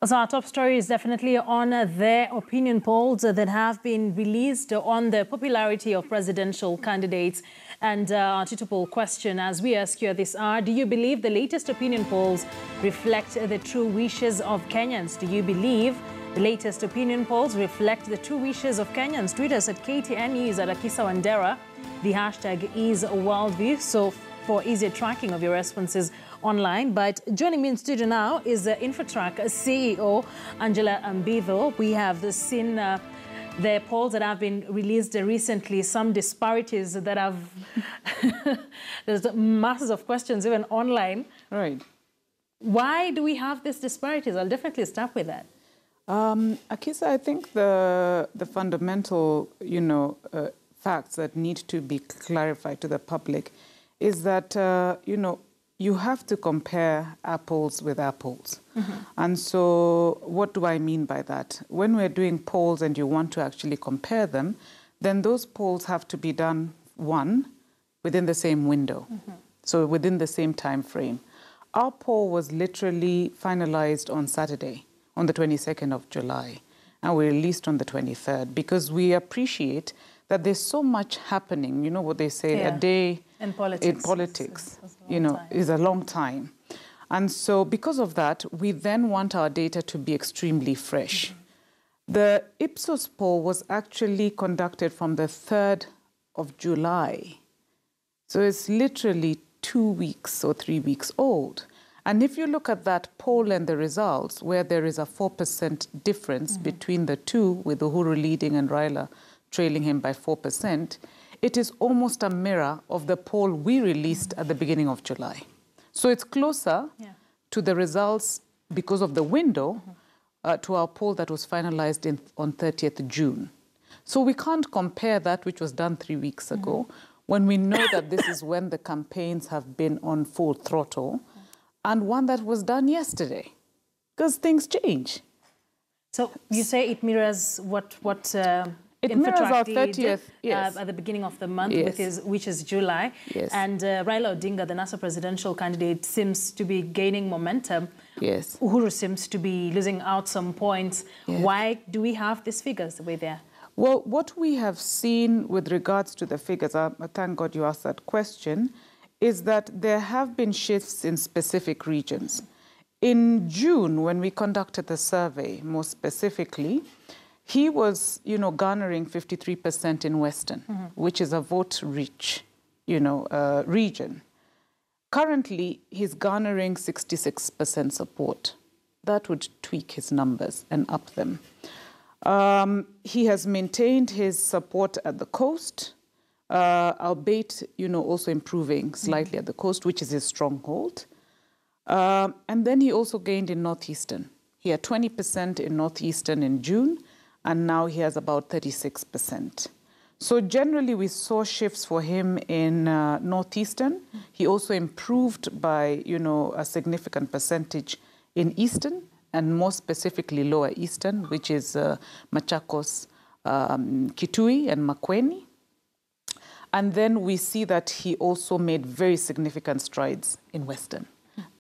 So our top story is definitely on their opinion polls that have been released on the popularity of presidential candidates. And our Twitter poll question, as we ask you at this hour, do you believe the latest opinion polls reflect the true wishes of Kenyans? Do you believe the latest opinion polls reflect the true wishes of Kenyans? Tweet us at KTN News at Akisa Wandera. The hashtag is Worldview. So for easier tracking of your responses online. But joining me in studio now is the Infotrak CEO, Angela Ambitho. We have seen the polls that have been released recently, some disparities that have... There's masses of questions even online. Right. Why do we have these disparities? I'll definitely start with that. Akisa, I think the fundamental, facts that need to be clarified to the public is that, you have to compare apples with apples. Mm-hmm. And so what do I mean by that? When we're doing polls and you want to actually compare them, then those polls have to be done, one, within the same window. Mm-hmm. So within the same time frame. Our poll was literally finalized on Saturday, on the 22nd of July, and we released on the 23rd because we appreciate that there's so much happening. You know what they say, a day in politics is a long time. And so because of that, we then want our data to be extremely fresh. Mm-hmm. The Ipsos poll was actually conducted from the 3rd of July. So it's literally 2 weeks or 3 weeks old. And if you look at that poll and the results, where there is a 4% difference mm-hmm. between the two, with Uhuru leading and Raila trailing him by 4%, it is almost a mirror of the poll we released at the beginning of July. So it's closer to the results because of the window to our poll that was finalized on 30th June. So we can't compare that which was done 3 weeks ago when we know that this is when the campaigns have been on full throttle and one that was done yesterday, because things change. So you say it mirrors what it mirrors our 30th, yes. At the beginning of the month, yes. which is July. Yes. And Raila Odinga, the NASA presidential candidate, seems to be gaining momentum. Yes. Uhuru seems to be losing out some points. Yes. Why do we have these figures the way they are? Well, what we have seen with regards to the figures, I thank God you asked that question, is that there have been shifts in specific regions. In June, when we conducted the survey, more specifically, he was, garnering 53% in Western, which is a vote-rich, region. Currently, he's garnering 66% support. That would tweak his numbers and up them. He has maintained his support at the coast, albeit, also improving slightly at the coast, which is his stronghold. And then he also gained in Northeastern. He had 20% in Northeastern in June, and now he has about 36%. So generally, we saw shifts for him in Northeastern. He also improved by, a significant percentage in Eastern, and more specifically Lower Eastern, which is Machakos, Kitui, and Makueni. And then we see that he also made very significant strides in Western.